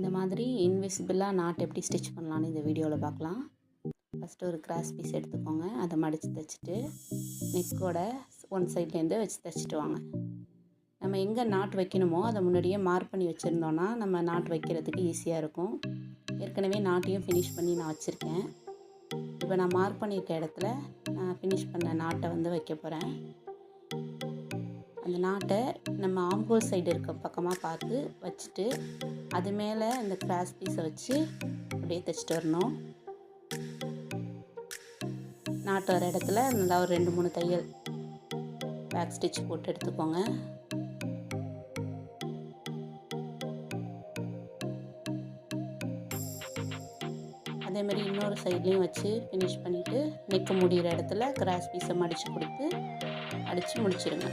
இந்த மாதிரி இன்விசிபிளாக நாட் எப்படி ஸ்டிச் பண்ணலான்னு இந்த வீடியோவில் பார்க்கலாம். ஃபஸ்ட்டு ஒரு கிராஸ் பீஸ் எடுத்துக்கோங்க. அதை மடித்து தைச்சிட்டு நெக்கோட ஒன் சைட்லேருந்து வச்சு தைச்சிட்டு வாங்க. நம்ம எங்கே நாட் வைக்கணுமோ அதை முன்னாடியே மார்க் பண்ணி வச்சுருந்தோன்னா நம்ம நாட் வைக்கிறதுக்கு ஈஸியாக இருக்கும். ஏற்கனவே நாட்டையும் ஃபினிஷ் பண்ணி நான் வச்சுருக்கேன். இப்போ நான் மார்க் பண்ணியிருக்க இடத்துல நான் ஃபினிஷ் பண்ண நாட்டை வந்து வைக்க போகிறேன். அந்த நாட்டை நம்ம ஆம்ஹோல் சைடு இருக்க பக்கமாக பார்த்து வச்சுட்டு அது மேலே இந்த கிராஸ் பீஸை வச்சு அப்படியே தைச்சிட்டு வரணும். நாட்டு வர இடத்துல நல்லா ஒரு 2-3 தையல் பேக் ஸ்டிச் போட்டு எடுத்துக்கோங்க. அதேமாதிரி இன்னொரு சைட்லேயும் வச்சு ஃபினிஷ் பண்ணிவிட்டு நெக்கு முடிகிற இடத்துல கிராஸ் பீஸை மடித்து கொடுத்து அடித்து முடிச்சிடுங்க.